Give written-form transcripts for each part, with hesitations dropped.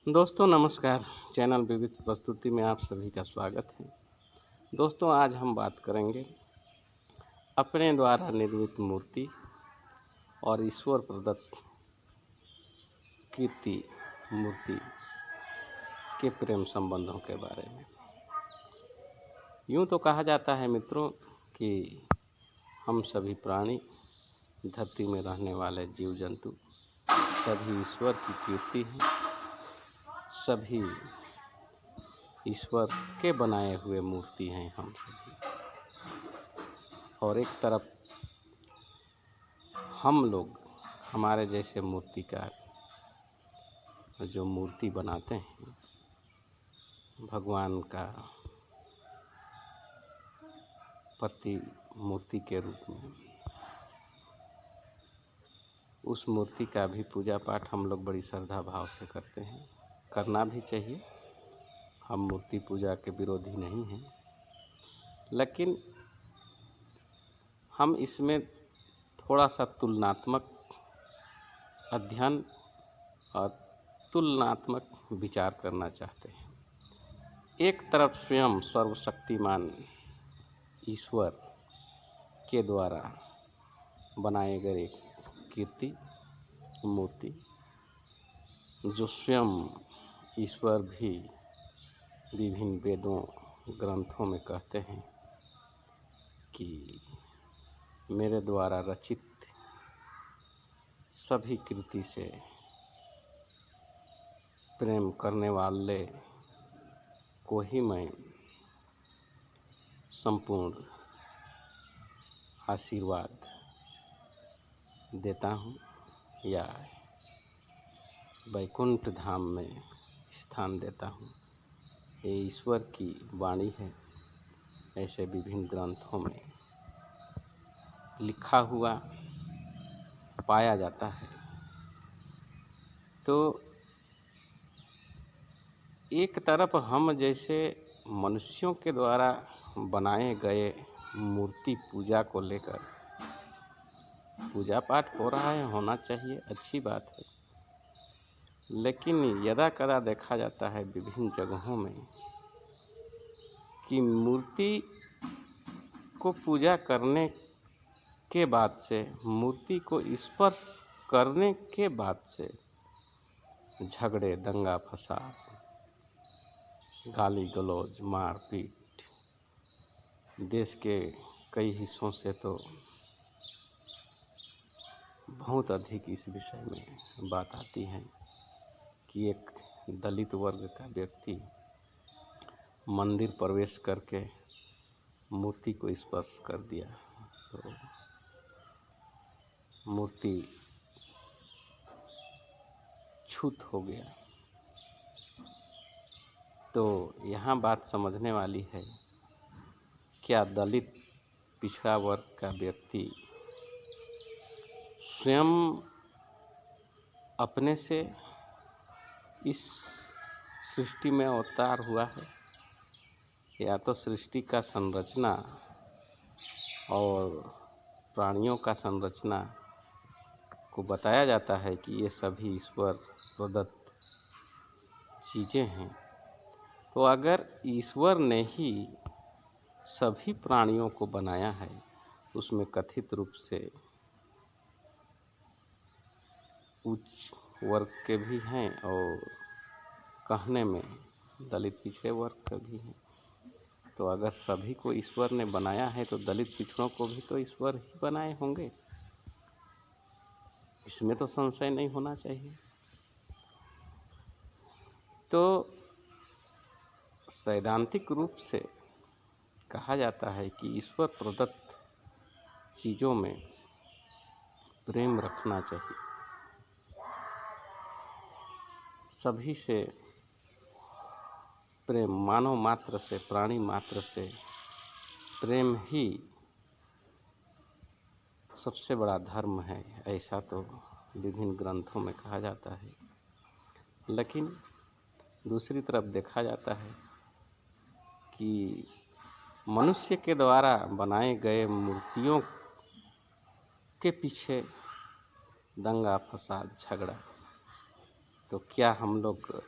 दोस्तों नमस्कार। चैनल विविध प्रस्तुति में आप सभी का स्वागत है। दोस्तों आज हम बात करेंगे अपने द्वारा निर्मित मूर्ति और ईश्वर प्रदत्त कीर्ति मूर्ति के प्रेम संबंधों के बारे में। यूँ तो कहा जाता है मित्रों कि हम सभी प्राणी, धरती में रहने वाले जीव जंतु सभी ईश्वर की कीर्ति हैं, सभी ईश्वर के बनाए हुए मूर्ति हैं हम सभी। और एक तरफ हम लोग, हमारे जैसे मूर्तिकार जो मूर्ति बनाते हैं भगवान का मूर्ति के रूप में, उस मूर्ति का भी पूजा पाठ हम लोग बड़ी श्रद्धा भाव से करते हैं। करना भी चाहिए, हम मूर्ति पूजा के विरोधी नहीं हैं, लेकिन हम इसमें थोड़ा सा तुलनात्मक अध्ययन और तुलनात्मक विचार करना चाहते हैं। एक तरफ स्वयं सर्वशक्तिमान ईश्वर के द्वारा बनाए गए कीर्ति मूर्ति, जो स्वयं ईश्वर भी विभिन्न वेदों ग्रंथों में कहते हैं कि मेरे द्वारा रचित सभी कृति से प्रेम करने वाले को ही मैं संपूर्ण आशीर्वाद देता हूँ या वैकुंठ धाम में स्थान देता हूँ। ये ईश्वर की वाणी है, ऐसे विभिन्न ग्रंथों में लिखा हुआ पाया जाता है। तो एक तरफ हम जैसे मनुष्यों के द्वारा बनाए गए मूर्ति पूजा को लेकर पूजा पाठ हो रहा है, होना चाहिए, अच्छी बात है, लेकिन यदा कदा देखा जाता है विभिन्न जगहों में कि मूर्ति को पूजा करने के बाद से, मूर्ति को स्पर्श करने के बाद से झगड़े, दंगा फसाद, गाली गलौज, मारपीट, देश के कई हिस्सों से तो बहुत अधिक इस विषय में बात आती है कि एक दलित वर्ग का व्यक्ति मंदिर प्रवेश करके मूर्ति को स्पर्श कर दिया तो मूर्ति छूत हो गया। तो यहाँ बात समझने वाली है, क्या दलित पिछड़ा वर्ग का व्यक्ति स्वयं अपने से इस सृष्टि में अवतार हुआ है, या तो सृष्टि का संरचना और प्राणियों का संरचना को बताया जाता है कि ये सभी ईश्वर प्रदत्त चीज़ें हैं। तो अगर ईश्वर ने ही सभी प्राणियों को बनाया है, उसमें कथित रूप से उच्च वर्ग के भी हैं और कहने में दलित पिछड़े वर्ग के भी हैं। तो अगर सभी को ईश्वर ने बनाया है तो दलित पिछड़ों को भी तो ईश्वर ही बनाए होंगे, इसमें तो संशय नहीं होना चाहिए। तो सैद्धांतिक रूप से कहा जाता है कि ईश्वर प्रदत्त चीज़ों में प्रेम रखना चाहिए, सभी से प्रेम, मानव मात्र से, प्राणी मात्र से प्रेम ही सबसे बड़ा धर्म है, ऐसा तो विभिन्न ग्रंथों में कहा जाता है। लेकिन दूसरी तरफ देखा जाता है कि मनुष्य के द्वारा बनाए गए मूर्तियों के पीछे दंगा फसाद झगड़ा, तो क्या हम लोग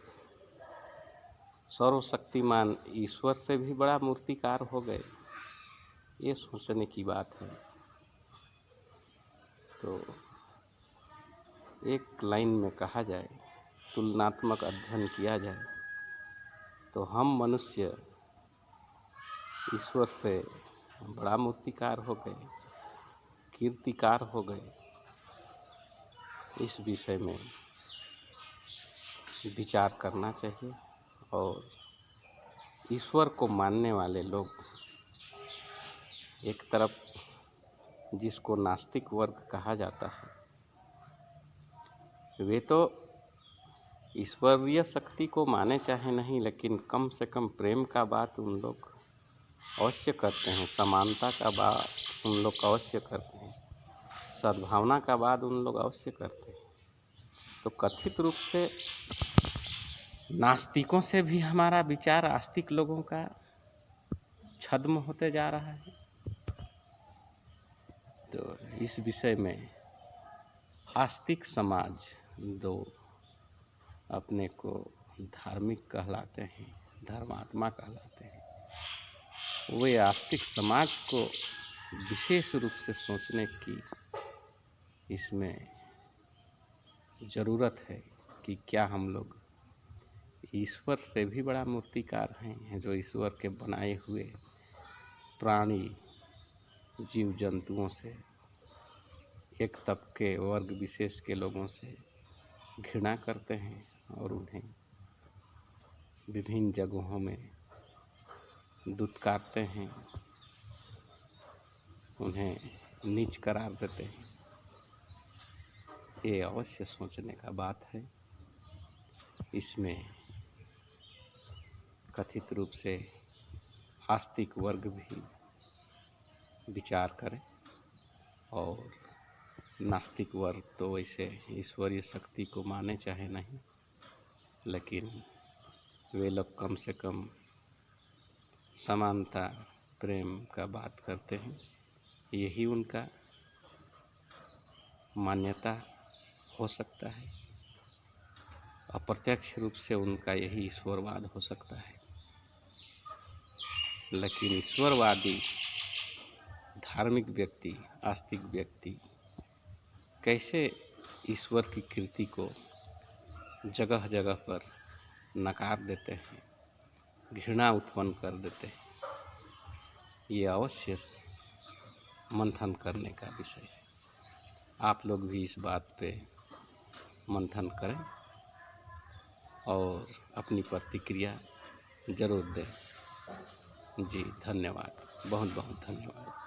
सर्वशक्तिमान ईश्वर से भी बड़ा मूर्तिकार हो गए, ये सोचने की बात है। तो एक लाइन में कहा जाए, तुलनात्मक अध्ययन किया जाए, तो हम मनुष्य ईश्वर से बड़ा मूर्तिकार हो गए, कीर्तिकार हो गए। इस विषय में विचार करना चाहिए। और ईश्वर को मानने वाले लोग, एक तरफ जिसको नास्तिक वर्ग कहा जाता है, वे तो ईश्वरीय शक्ति को माने चाहे नहीं, लेकिन कम से कम प्रेम का बात उन लोग अवश्य करते हैं, समानता का बात उन लोग अवश्य करते हैं, सद्भावना का बात उन लोग अवश्य करते हैं। तो कथित रूप से नास्तिकों से भी हमारा विचार आस्तिक लोगों का छद्म होते जा रहा है। तो इस विषय में आस्तिक समाज, जो अपने को धार्मिक कहलाते हैं, धर्मात्मा कहलाते हैं, वे आस्तिक समाज को विशेष रूप से सोचने की इसमें ज़रूरत है कि क्या हम लोग ईश्वर से भी बड़ा मूर्तिकार हैं, जो ईश्वर के बनाए हुए प्राणी जीव जंतुओं से, एक तबके वर्ग विशेष के लोगों से घृणा करते हैं और उन्हें विभिन्न जगहों में दुत्कारते हैं, उन्हें नीच करार देते हैं। ये अवश्य सोचने का बात है। इसमें कथित रूप से आस्तिक वर्ग भी विचार करें, और नास्तिक वर्ग तो वैसे ईश्वरीय शक्ति को माने चाहे नहीं, लेकिन वे लोग कम से कम समानता प्रेम का बात करते हैं। यही उनका मान्यता हो सकता है। अप्रत्यक्ष रूप से उनका यही ईश्वरवाद हो सकता है। लेकिन ईश्वरवादी धार्मिक व्यक्ति, आस्तिक व्यक्ति कैसे ईश्वर की कृति को जगह जगह पर नकार देते हैं, घृणा उत्पन्न कर देते हैं, ये अवश्य मंथन करने का विषय है। आप लोग भी इस बात पे मंथन करें और अपनी प्रतिक्रिया जरूर दें। जी धन्यवाद, बहुत बहुत धन्यवाद।